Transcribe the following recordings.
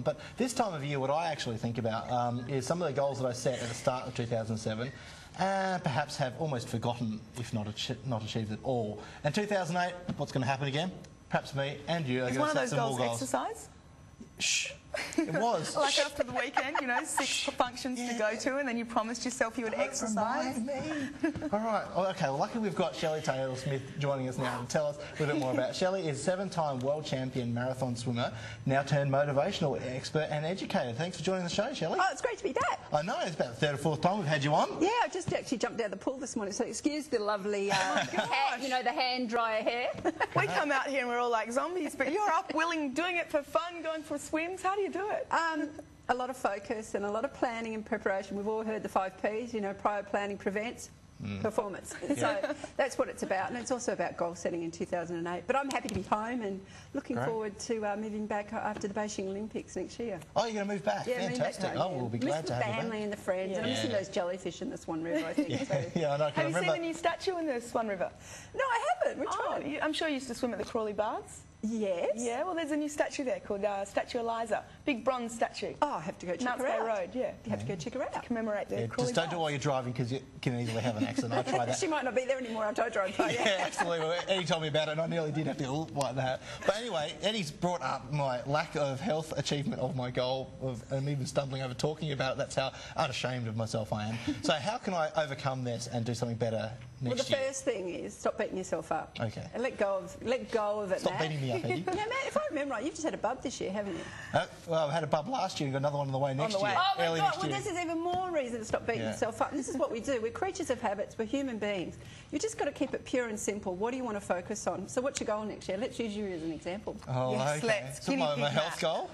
But this time of year, what I actually think about is some of the goals that I set at the start of 2007 and perhaps have almost forgotten, if not achieved at all. And 2008, what's going to happen again? Perhaps me and you are going to set some more goals. Is one of those goals exercise? Shh. It was. Like after the weekend, you know, 6 functions to go to, and then you promised yourself you would exercise. Remind me. All right. Well, okay. Well, luckily we've got Shelley Taylor-Smith joining us now to tell us a little bit more about. Shelley is 7-time world champion marathon swimmer, now turned motivational expert and educator. Thanks for joining the show, Shelley. Oh, it's great to be back. I know. It's about the 3rd or 4th time we've had you on. Yeah, I just actually jumped out of the pool this morning, so excuse the lovely hat, you know, the hand dryer hair. We come out here and we're all like zombies, but you're up willing, doing it for fun, going for swims. How do you do it? A lot of focus and a lot of planning and preparation. We've all heard the 5 Ps, you know, prior planning prevents performance. So that's what it's about, and it's also about goal setting in 2008. But I'm happy to be home and looking forward to moving back after the Beijing Olympics next year. Oh, you're going to move back? Yeah, fantastic. Back home, we'll be glad to have you back. Miss the family and the friends, and I'm missing those jellyfish in the Swan River, I think. So. Yeah, I know. Have you seen the new statue in the Swan River? No, I haven't. Which one? I'm sure you used to swim at the Crawley Baths. Yes. Yeah, well, there's a new statue there called Statue Eliza. Big bronze statue. Oh, I have to go check her out. Road, yeah. You have to go check her out. To commemorate the Crawley Just don't do it while you're driving, because you can easily have an accident. I tried that. She might not be there anymore after I drive by. Yeah, absolutely. Eddie told me about it and I nearly did have to go like that. But anyway, Eddie's brought up my lack of health achievement of my goal, and even stumbling over talking about it. That's how unashamed of myself I am. So how can I overcome this and do something better next year? Well, the first thing is stop beating yourself up. Okay. And let go of it, Stop beating me up, Eddie. Now, Matt, if I remember right, you've just had a bub this year, haven't you? Well, I had a bub last year and got another one on the way next year. Oh, my early God. next Well, year. this is even more reason to stop beating yourself up. This is what we do. We're creatures of habits. We're human beings. You just got to keep it pure and simple. What do you want to focus on? So what's your goal next year? Let's use you as an example. Oh, yes, okay. So my health goal?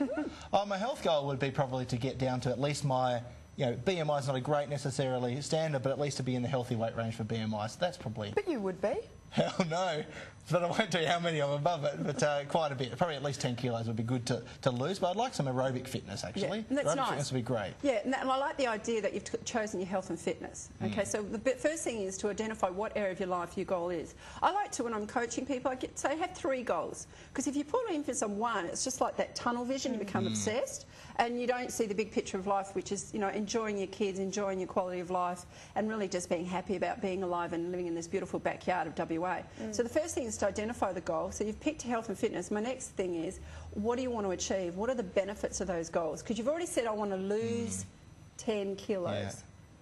My health goal would be probably to get down to at least my... You know, BMI is not a great necessarily standard, but at least to be in the healthy weight range for BMI. So that's probably... But you would be. Hell no. But I won't tell you how many I'm above it, but quite a bit. Probably at least 10 kilos would be good to lose, but I'd like some aerobic fitness, actually. Yeah, and that's nice. Fitness would be great. Yeah, and I like the idea that you've chosen your health and fitness. Okay, so the first thing is to identify what area of your life your goal is. I like to, when I'm coaching people, I say have 3 goals. Because if you pull emphasis on one, it's just like that tunnel vision, you become obsessed, and you don't see the big picture of life, which is, you know, enjoying your kids, enjoying your quality of life, and really just being happy about being alive and living in this beautiful backyard of WA. So the first thing is to identify the goal. So you've picked health and fitness. My next thing is, what do you want to achieve? What are the benefits of those goals? Because you've already said, I want to lose 10 kilos. Yeah.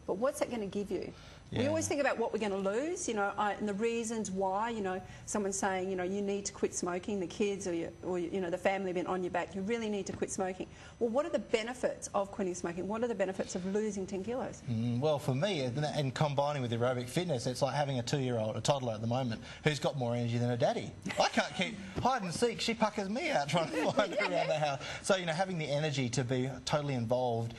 But what's that going to give you? We always think about what we're going to lose, you know, and the reasons why. You know, someone saying, you know, you need to quit smoking, the kids or you know, the family been on your back. You really need to quit smoking. Well, what are the benefits of quitting smoking? What are the benefits of losing 10 kilos? Well, for me, and combining with aerobic fitness, it's like having a 2-year-old, a toddler at the moment, who's got more energy than a daddy. I can't keep hide and seek. She puckers me out trying to find her around the house. So, you know, having the energy to be totally involved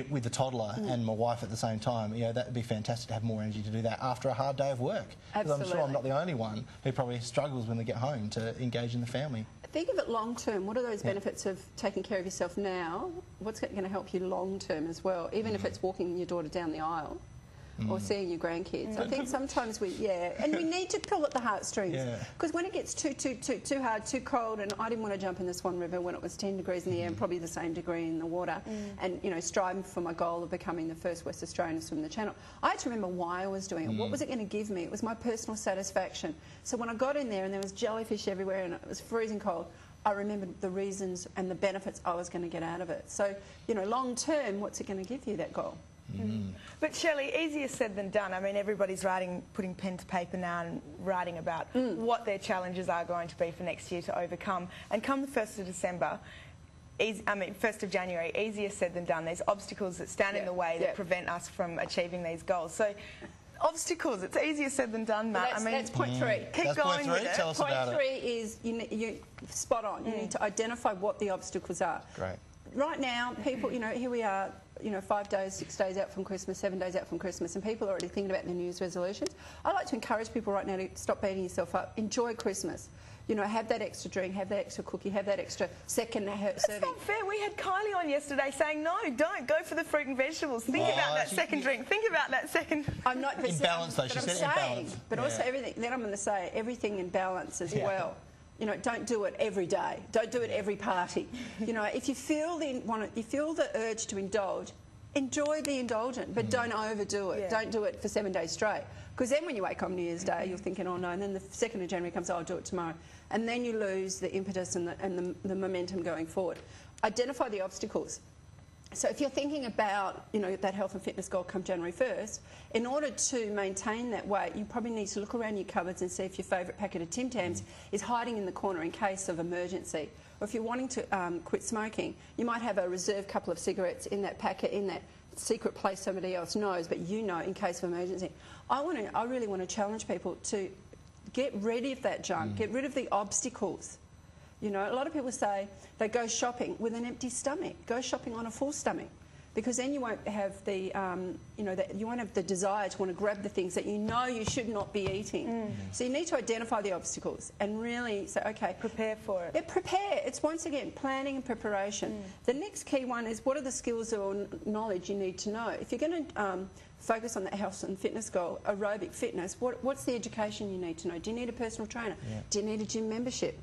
with the toddler and my wife at the same time, you know, that would be fantastic to have more energy to do that after a hard day of work. Because I'm sure I'm not the only one who probably struggles when they get home to engage in the family. Think of it long term. What are those benefits of taking care of yourself now? What's going to help you long term as well, even if it's walking your daughter down the aisle or seeing your grandkids? I think sometimes and we need to pull at the heartstrings, because when it gets too hard, too cold, and I didn't want to jump in the Swan River when it was 10 degrees in the air and probably the same degree in the water, and, you know, striving for my goal of becoming the first West Australian to swim the channel. I had to remember why I was doing it. What was it going to give me? It was my personal satisfaction. So when I got in there and there was jellyfish everywhere and it was freezing cold, I remembered the reasons and the benefits I was going to get out of it. So, you know, long term, what's it going to give you, that goal? But Shelley, easier said than done. I mean, everybody's putting pen to paper now and writing about what their challenges are going to be for next year to overcome. And come the 1st of December, 1st of January, easier said than done. There's obstacles that stand in the way that prevent us from achieving these goals. So, obstacles, it's easier said than done, Matt. That's point 3. Keep going with it. Tell us about it. Point 3 is you spot on. You need to identify what the obstacles are. Great. Right now, people, you know, here we are, you know, 5 days, 6 days out from Christmas, 7 days out from Christmas, and people are already thinking about their New Year's resolutions. I like to encourage people right now to stop beating yourself up. Enjoy Christmas. You know, have that extra drink, have that extra cookie, have that extra second serving. That's not fair. We had Kylie on yesterday saying, no, don't go for the fruit and vegetables. Think about that second drink. Think about that second... I'm not... In balance, though. She said in balance. But also everything... Then I'm going to say everything in balance as well. You know, don't do it every day. Don't do it every party. You know, if you feel the urge to indulge, enjoy the indulgent, but don't overdo it. Yeah. Don't do it for 7 days straight. Because then when you wake up on New Year's Day, you're thinking, oh no, and then the 2nd of January comes, oh, I'll do it tomorrow. And then you lose the impetus and the momentum going forward. Identify the obstacles. So if you're thinking about, you know, that health and fitness goal come January 1st, in order to maintain that weight, you probably need to look around your cupboards and see if your favourite packet of Tim Tams is hiding in the corner in case of emergency. Or if you're wanting to quit smoking, you might have a reserve couple of cigarettes in that packet, in that secret place somebody else knows, but you know in case of emergency. I really want to challenge people to get rid of that junk, get rid of the obstacles. You know, a lot of people say they go shopping with an empty stomach. Go shopping on a full stomach, because then you won't have the, you won't have the desire to want to grab the things that you know you should not be eating. So you need to identify the obstacles and really say, okay, prepare for it. Yeah, prepare. It's once again planning and preparation. The next key one is what are the skills or knowledge you need to know. If you're going to focus on that health and fitness goal, aerobic fitness, what's the education you need to know? Do you need a personal trainer? Yeah. Do you need a gym membership?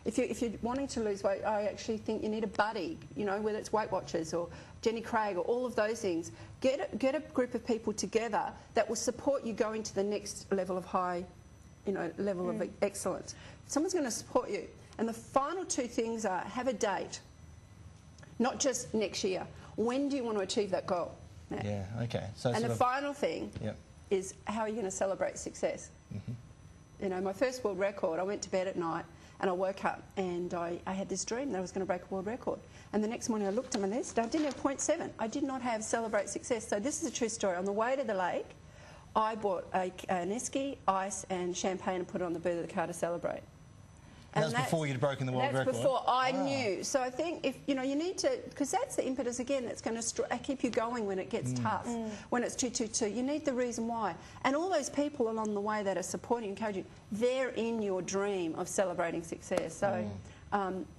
If you're wanting to lose weight, I actually think you need a buddy, you know, whether it's Weight Watchers or Jenny Craig or all of those things. Get a group of people together that will support you going to the next level of high, you know, level of excellence. Someone's going to support you. And the final two things are have a date, not just next year. When do you want to achieve that goal? Now? Yeah, okay. So and the final thing is how are you going to celebrate success? You know, my first world record, I went to bed at night and I woke up and I had this dream that I was going to break a world record. And the next morning I looked at my list, I didn't have 0.7. I did not have celebrate success. So this is a true story. On the way to the lake, I bought an esky, ice and champagne and put it on the boot of the car to celebrate. And that's before you'd broken the world record? That's before I knew. So I think if, you know, you need to, because that's the impetus again that's going to keep you going when it gets tough, when it's 222. You need the reason why. And all those people along the way that are supporting, encouraging, they're in your dream of celebrating success. So,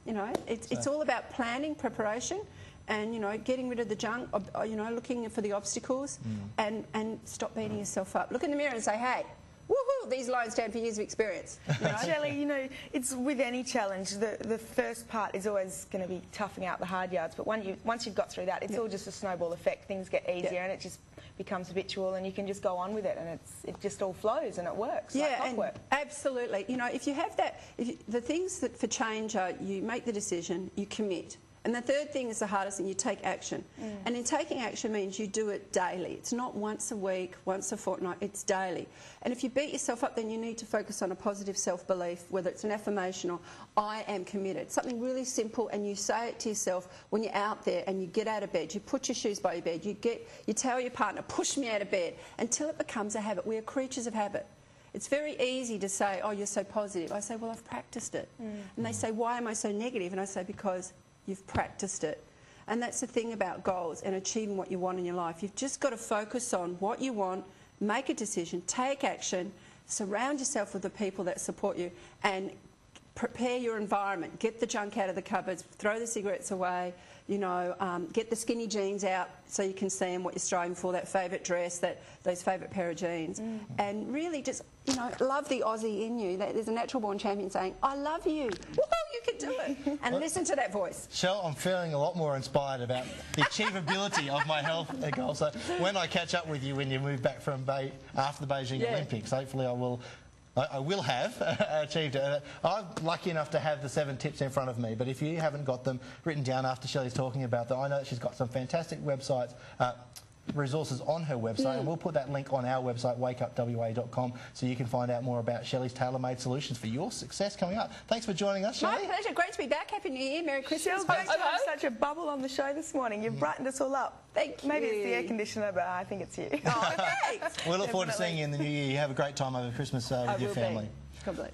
you know, it's all about planning, preparation, and, you know, getting rid of the junk, you know, looking for the obstacles and stop beating yourself up. Look in the mirror and say, hey, woohoo, these lines stand for years of experience. You know? Shelley, you know, it's with any challenge, the first part is always going to be toughing out the hard yards, but once you've got through that, it's all just a snowball effect. Things get easier and it just becomes habitual and you can just go on with it and it just all flows and it works. Yeah, like clockwork. Absolutely. You know, if you have that, the things that for change are you make the decision, you commit. And the third thing is the hardest thing, you take action. And in taking action means you do it daily. It's not once a week, once a fortnight, it's daily. And if you beat yourself up, then you need to focus on a positive self-belief, whether it's an affirmation or I am committed. Something really simple, and you say it to yourself when you're out there and you get out of bed, you put your shoes by your bed, you tell your partner, push me out of bed, until it becomes a habit. We are creatures of habit. It's very easy to say, oh, you're so positive. I say, well, I've practiced it. And they say, why am I so negative? And I say, because you've practiced it. And that's the thing about goals and achieving what you want in your life. You've just got to focus on what you want, make a decision, take action, surround yourself with the people that support you, and prepare your environment. Get the junk out of the cupboards, throw the cigarettes away, you know, get the skinny jeans out so you can see them, what you're striving for, that favourite dress, those favourite pair of jeans. And really just, you know, love the Aussie in you. There's a natural born champion saying, I love you. Woohoo, you can do it. And listen to that voice. Shell, I'm feeling a lot more inspired about the achievability of my health goals. So when I catch up with you when you move back from after the Beijing Olympics, hopefully I will have achieved it. I'm lucky enough to have the 7 tips in front of me, but if you haven't got them written down after Shelley's talking about them, I know that she's got some fantastic websites, resources on her website, and we'll put that link on our website, wakeupwa.com, so you can find out more about Shelley's tailor-made solutions for your success coming up. Thanks for joining us, Shelley. My pleasure. Great to be back. Happy New Year. Merry Christmas. Shell, great to have such a bubble on the show this morning. You've brightened us all up. Thank you. Maybe it's the air conditioner, but I think it's you. Oh, thanks. We look forward to seeing you in the new year. You have a great time over Christmas with your family. God bless.